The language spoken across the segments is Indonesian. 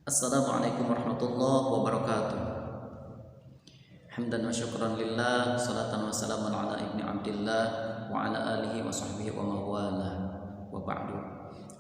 Assalamualaikum warahmatullahi wabarakatuh. Hamdan wa syukran lillah, salatan wa salamun ala ibni abdillah wa ala alihi wa sahbihi wa mawala wa ba'du.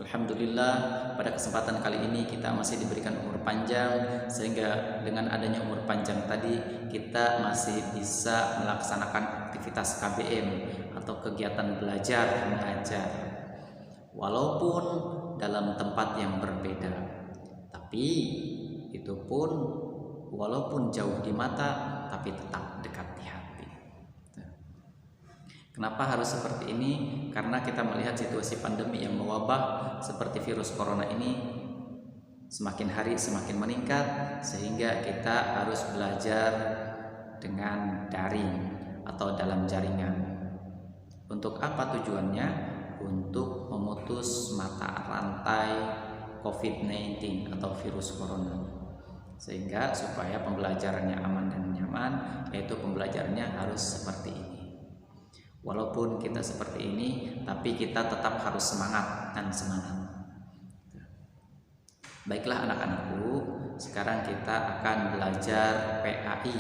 Alhamdulillah, pada kesempatan kali ini kita masih diberikan umur panjang, sehingga dengan adanya umur panjang tadi kita masih bisa melaksanakan aktivitas KBM atau kegiatan belajar mengajar, walaupun dalam tempat yang berbeda. Tapi itu pun walaupun jauh di mata, tapi tetap dekat di hati. Kenapa harus seperti ini? Karena kita melihat situasi pandemi yang mewabah seperti virus corona ini semakin hari semakin meningkat, sehingga kita harus belajar dengan daring atau dalam jaringan. Untuk apa tujuannya? Untuk memutus mata rantai COVID-19 atau virus corona, sehingga supaya pembelajarannya aman dan nyaman, yaitu pembelajarannya harus seperti ini. Walaupun kita seperti ini, tapi kita tetap harus semangat dan semangat. Baiklah anak-anakku, sekarang kita akan belajar PAI.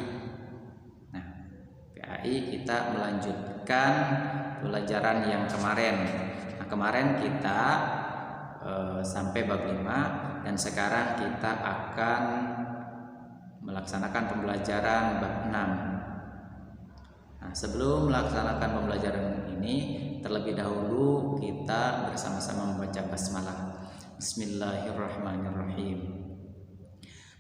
Nah, PAI kita melanjutkan pelajaran yang kemarin. Nah, kemarin kita sampai bab 5, dan sekarang kita akan melaksanakan pembelajaran bab 6. Nah, sebelum melaksanakan pembelajaran ini, terlebih dahulu kita bersama-sama membaca basmalah. Bismillahirrahmanirrahim.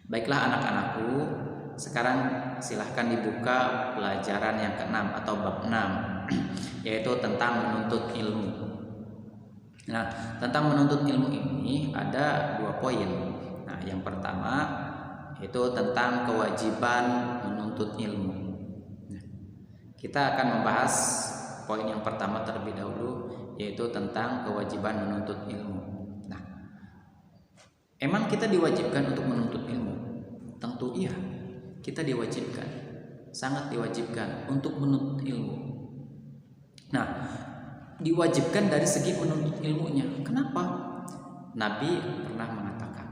Baiklah anak-anakku, sekarang silahkan dibuka pelajaran yang ke-6 atau bab 6 yaitu tentang menuntut ilmu. Nah, tentang menuntut ilmu ini ada 2 poin. Nah, yang pertama yaitu tentang kewajiban menuntut ilmu. Nah, kita akan membahas poin yang pertama terlebih dahulu, yaitu tentang kewajiban menuntut ilmu. Nah, emang kita diwajibkan untuk menuntut ilmu? Tentu iya, kita diwajibkan, sangat diwajibkan untuk menuntut ilmu. Nah, diwajibkan dari segi menuntut ilmunya. Kenapa? Nabi pernah mengatakan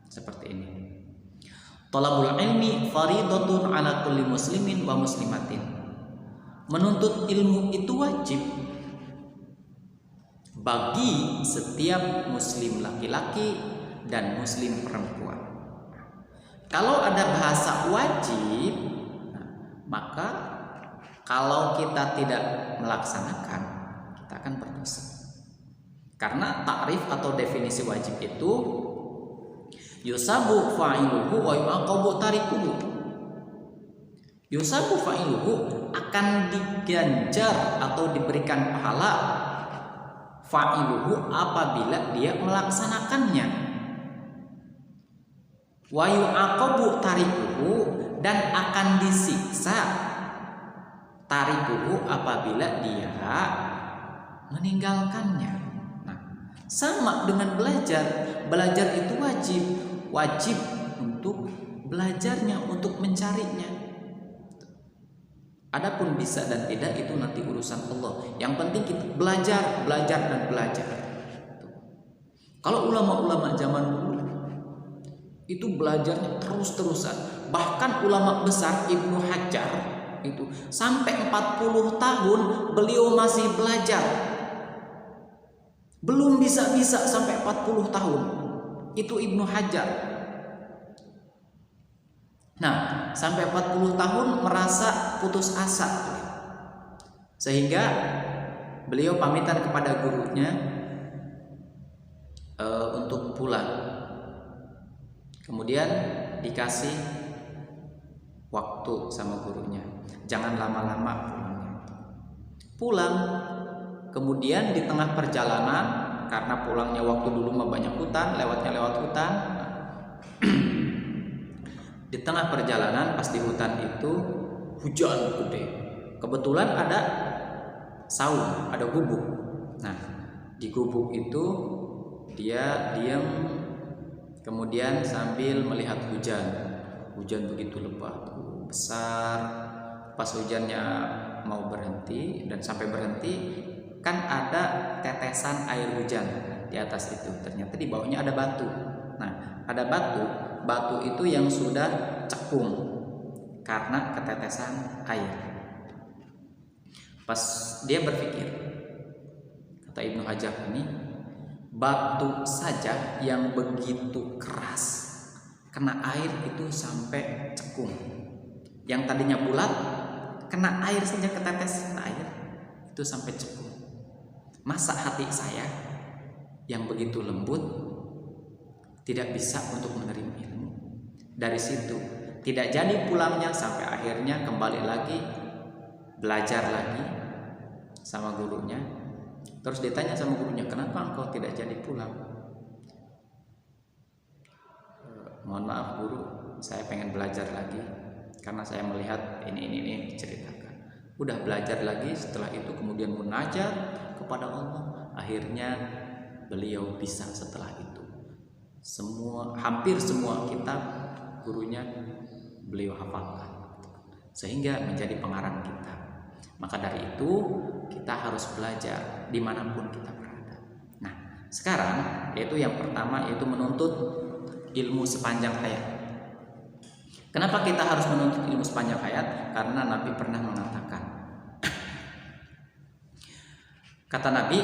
seperti ini. Talabul ilmi faridatun ala kulli muslimin wa muslimatin. Menuntut ilmu itu wajib bagi setiap muslim laki-laki dan muslim perempuan. Kalau ada bahasa wajib, maka kalau kita tidak melaksanakan, kita akan berdosa. Karena takrif atau definisi wajib itu yusabu fa'iluhu wa yu'aqabu tarikuhu. Yusabu fa'iluhu akan diganjar atau diberikan pahala fa'iluhu apabila dia melaksanakannya. Wa yu'aqabu tarikuhu, dan akan disiksa tarikuhu apabila dia meninggalkannya. Nah, sama dengan belajar. Belajar itu wajib untuk belajarnya, untuk mencarinya. Adapun bisa dan tidak itu nanti urusan Allah. Yang penting kita belajar dan belajar. Kalau ulama-ulama zaman dulu itu belajarnya terus-terusan. Bahkan ulama besar Ibnu Hajar itu sampai 40 tahun beliau masih belajar. Belum bisa-bisa sampai 40 tahun. Itu Ibnu Hajar. Nah, sampai 40 tahun merasa putus asa, sehingga beliau pamitan kepada gurunya untuk pulang. Kemudian dikasih waktu sama gurunya, jangan lama-lama pulangnya. Pulang. Kemudian di tengah perjalanan, karena pulangnya waktu dulu mah banyak hutan, lewatnya lewat hutan. Di tengah perjalanan pas di hutan itu hujan gede. Kebetulan ada saung, ada gubuk. Nah, di gubuk itu dia diam, kemudian sambil melihat hujan. Hujan begitu lebat, besar. Pas hujannya mau berhenti dan sampai berhenti, kan ada tetesan air hujan di atas itu. Ternyata di bawahnya ada batu. Nah, ada batu, batu itu yang sudah cekung karena ketetesan air. Pas dia berpikir, kata Ibnu Hajar ini, batu saja yang begitu keras kena air itu sampai cekung. Yang tadinya bulat kena air saja, ketetes air itu sampai cekung. Masa hati saya yang begitu lembut tidak bisa untuk menerima ilmu? Dari situ tidak jadi pulangnya, sampai akhirnya kembali lagi belajar lagi sama gurunya. Terus ditanya sama gurunya, kenapa engkau tidak jadi pulang? Mohon maaf guru, saya pengen belajar lagi karena saya melihat ini diceritakan. Udah belajar lagi, setelah itu kemudian munajat kepada Allah. Akhirnya beliau bisa setelah itu. Hampir semua kitab gurunya beliau hafalkan, sehingga menjadi pengarang kita. Maka dari itu kita harus belajar dimanapun kita berada. Nah, sekarang yaitu yang pertama, yaitu menuntut ilmu sepanjang hayat. Kenapa kita harus menuntut ilmu sepanjang hayat? Karena Nabi pernah mengatakan, kata Nabi,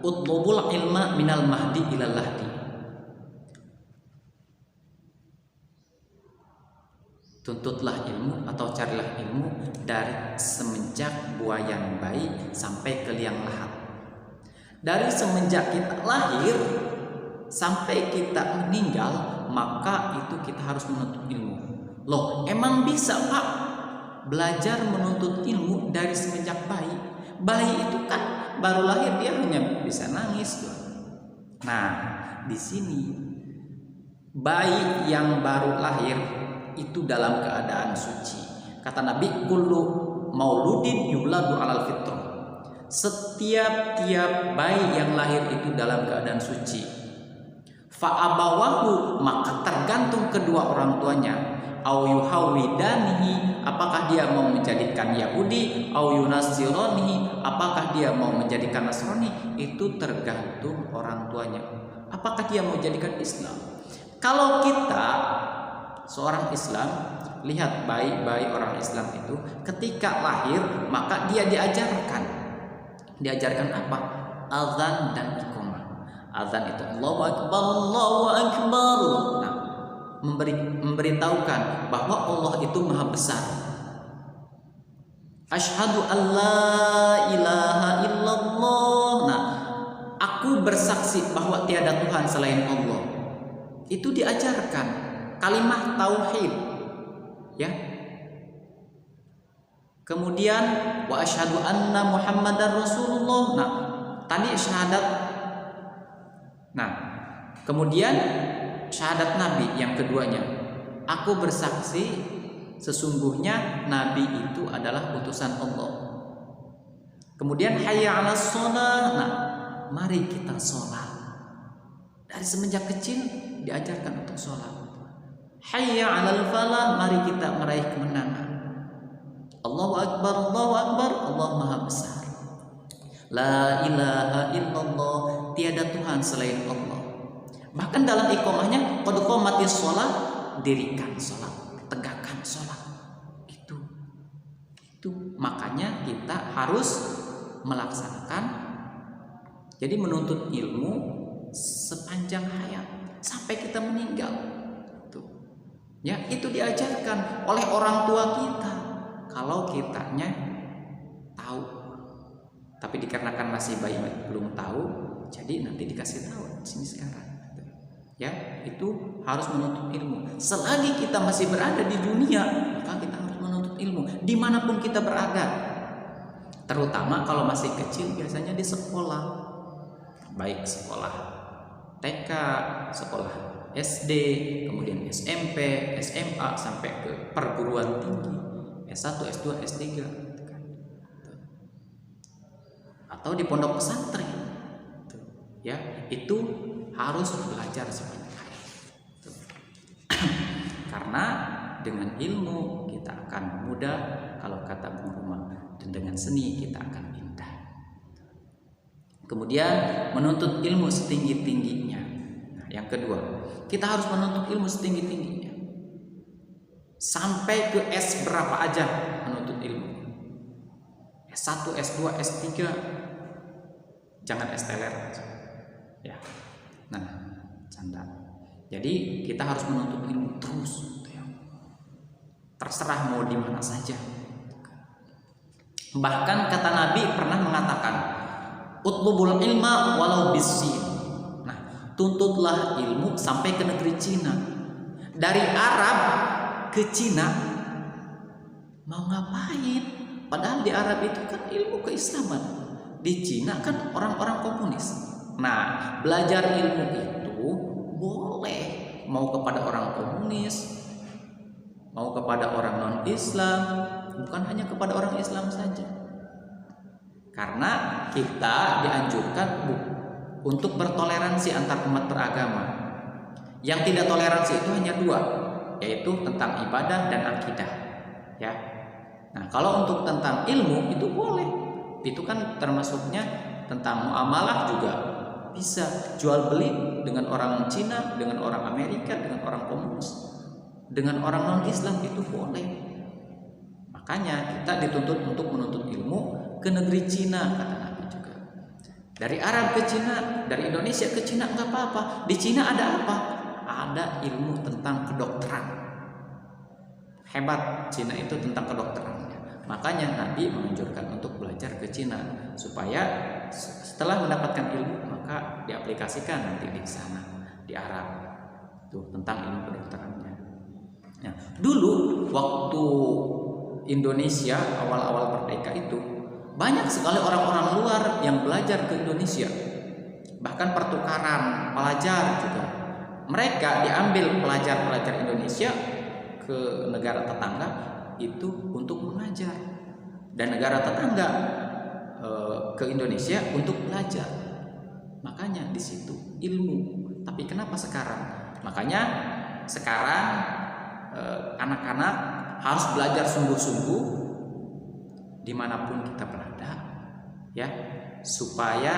utlubul ilma minal mahdi ilal lahdi. Tuntutlah ilmu atau carilah ilmu dari semenjak buayang bayi sampai ke liang lahat. Dari semenjak kita lahir sampai kita meninggal, maka itu kita harus menuntut ilmu. Loh, emang bisa Pak belajar menuntut ilmu dari semenjak bayi? Bayi itu kan baru lahir, dia hanya bisa nangis loh. Nah, di sini bayi yang baru lahir itu dalam keadaan suci. Kata Nabi, kullu mauludin yuladu alal fitrah. Setiap bayi yang lahir itu dalam keadaan suci. Fa'abawahu, maka tergantung kedua orang tuanya. Au yuhawidanihi, apakah dia mau menjadikan Yahudi, au yunasironihi, apakah dia mau menjadikan Nasrani, itu tergantung orang tuanya. Apakah dia mau jadikan Islam? Kalau kita seorang Islam, lihat bayi-bayi orang Islam itu ketika lahir, maka dia diajarkan apa? Azan dan iqamah. Azan itu Allahu Akbar, Allahu Akbar. Nah, memberitahukan bahwa Allah itu maha besar. Asyhadu an la ilaha illallah. Nah, aku bersaksi bahwa tiada Tuhan selain Allah. Itu diajarkan. Kalimat tauhid, ya. Kemudian wa asyhadu anna Muhammadar Rasulullah. Nah, tadi syahadat. Nah, kemudian syahadat Nabi yang keduanya. Aku bersaksi sesungguhnya Nabi itu adalah utusan Allah. Kemudian hayya 'alas shalah. Nah, mari kita sholat. Dari semenjak kecil diajarkan untuk sholat. Hayya 'alal falah, mari kita meraih kemenangan. Allahu Akbar, Allahu Akbar, Allah Maha Besar. La ilaha illallah, tiada Tuhan selain Allah. Bahkan dalam iqamahnya, qad qamatis shalah, dirikan sholat, tegakkan sholat. Itu makanya kita harus melaksanakan. Jadi menuntut ilmu sepanjang hayat sampai kita meninggal. Ya, itu diajarkan oleh orang tua kita. Kalau kitanya tahu, tapi dikarenakan masih bayi belum tahu, jadi nanti dikasih tahu di sini sekarang. Ya, itu harus menuntut ilmu. Selagi kita masih berada di dunia, maka kita harus menuntut ilmu dimanapun kita berada. Terutama kalau masih kecil, biasanya di sekolah, baik sekolah TK, sekolah SD, kemudian SMP, SMA, sampai ke perguruan tinggi, S1, S2, S3, atau di pondok pesantren, ya, itu harus belajar sepanjang hayat. Karena dengan ilmu kita akan mudah, kalau kata Bung Roma, dan dengan seni kita akan indah. Kemudian menuntut ilmu setinggi-tingginya. Nah, yang kedua, kita harus menuntut ilmu setinggi-tingginya. Sampai ke S berapa aja menuntut ilmu. S1, S2, S3, jangan S teler ya. Nah, canda. Jadi kita harus menuntut ilmu terus. Terserah mau di mana saja. Bahkan kata Nabi pernah mengatakan, utlubul ilma walau bisin. Nah, tuntutlah ilmu sampai ke negeri Cina. Dari Arab ke Cina mau ngapain? Padahal di Arab itu kan ilmu keislaman, di Cina kan orang-orang komunis. Nah, belajar ilmu itu boleh mau kepada orang komunis, mau kepada orang non-Islam, bukan hanya kepada orang Islam saja. Karena kita dianjurkan untuk bertoleransi antar umat beragama. Yang tidak toleransi itu hanya dua, yaitu tentang ibadah dan akidah. Ya. Nah, kalau untuk tentang ilmu itu boleh. Itu kan termasuknya tentang muamalah juga bisa jual beli dengan orang Cina, dengan orang Amerika, dengan orang komunis, dengan orang non-Islam itu boleh. Makanya kita dituntut untuk menuntut ilmu ke negeri Cina, kata Nabi juga. Dari Arab ke Cina, dari Indonesia ke Cina nggak apa-apa. Di Cina ada apa? Ada ilmu tentang kedokteran. Hebat Cina itu tentang kedokteran. Makanya Nabi menganjurkan untuk belajar ke Cina supaya setelah mendapatkan ilmu maka diaplikasikan nanti di sana di Arab tuh tentang ilmu kedokterannya. Nah, dulu waktu Indonesia awal-awal merdeka itu banyak sekali orang-orang luar yang belajar ke Indonesia, bahkan pertukaran pelajar juga. Mereka diambil pelajar-pelajar Indonesia ke negara tetangga itu untuk mengajar, dan negara tetangga ke Indonesia untuk belajar. Makanya di situ ilmu. Tapi kenapa sekarang? Makanya sekarang anak-anak harus belajar sungguh-sungguh dimanapun kita berada, ya, supaya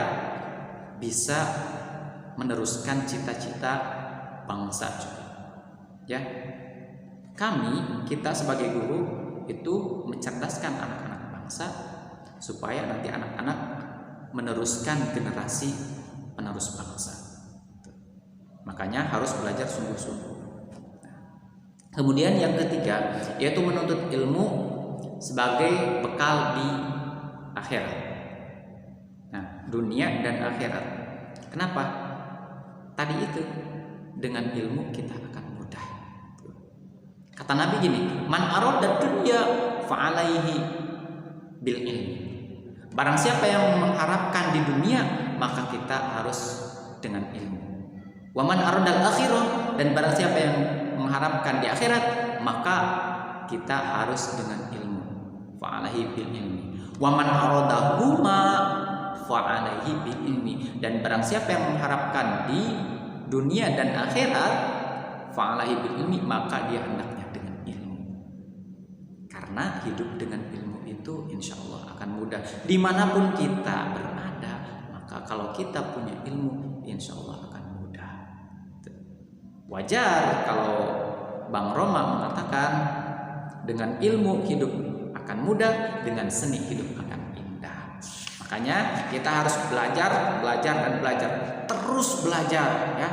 bisa meneruskan cita-cita bangsa juga. Ya, kita sebagai guru itu mencerdaskan anak-anak bangsa supaya nanti anak-anak meneruskan generasi penerus bangsa. Makanya harus belajar sungguh-sungguh. Kemudian yang ketiga yaitu menuntut ilmu sebagai bekal di akhirat. Nah, dunia dan akhirat. Kenapa? Tadi itu dengan ilmu kita akan mudah. Kata Nabi gini, man arada dunya fa'alaihi bil ilmi. Barang siapa yang mengharapkan di dunia, maka kita harus dengan ilmu. Wa man arada al-akhirah, dan barang siapa yang mengharapkan di akhirat, maka kita harus dengan ilmu. Fa'alaihi bil ilmi. Wa man arada huma fa'alaihi bil ilmi, dan barang siapa yang mengharapkan di dunia dan akhirat, fa'alaihi bil ilmi, maka dia hendaknya dengan ilmu. Karena hidup dengan ilmu itu insya Allah akan mudah dimanapun kita berada. Maka kalau kita punya ilmu, insya Allah akan mudah. Wajar kalau Bang Roma mengatakan dengan ilmu hidup akan mudah, dengan seni hidup akan indah. Makanya kita harus belajar dan belajar, terus belajar, ya.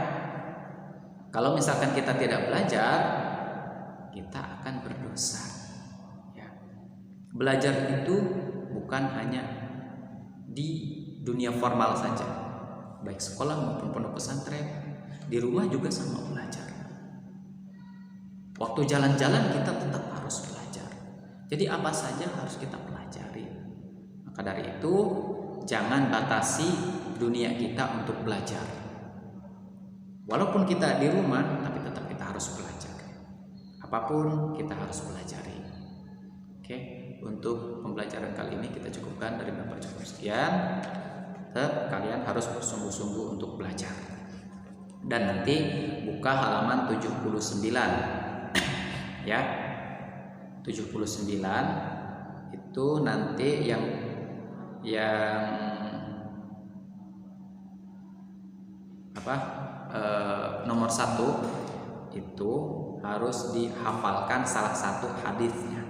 Kalau misalkan kita tidak belajar, kita akan berdosa. Ya. Belajar itu bukan hanya di dunia formal saja, baik sekolah maupun pondok pesantren, di rumah juga sama belajar. Waktu jalan-jalan kita tetap harus belajar. Jadi apa saja harus kita pelajari. Maka dari itu jangan batasi dunia kita untuk belajar. Walaupun kita di rumah, tapi tetap kita harus belajar. Apapun kita harus pelajari. Oke, untuk pembelajaran kali ini kita cukupkan, dari Bapak cukup sekian. Kalian harus bersungguh-sungguh untuk belajar. Dan nanti buka halaman 79. Ya. 79 itu nanti yang apa? nomor 1 itu harus dihafalkan salah satu hadisnya,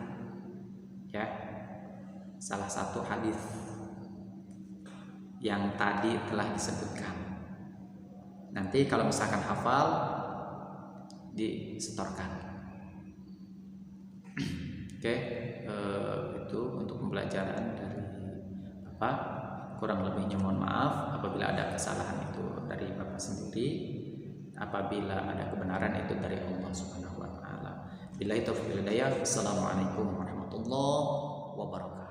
ya, salah satu hadis yang tadi telah disebutkan. Nanti kalau misalkan hafal disetorkan. Oke, itu untuk pembelajaran dari Bapak. Kurang lebihnya mohon maaf apabila ada kesalahan itu dari Bapak sendiri. Apabila ada kebenaran itu dari Allah Subhanahu wa taala. Billahi taufiq wal hidayah. Wassalamualaikum warahmatullahi wabarakatuh.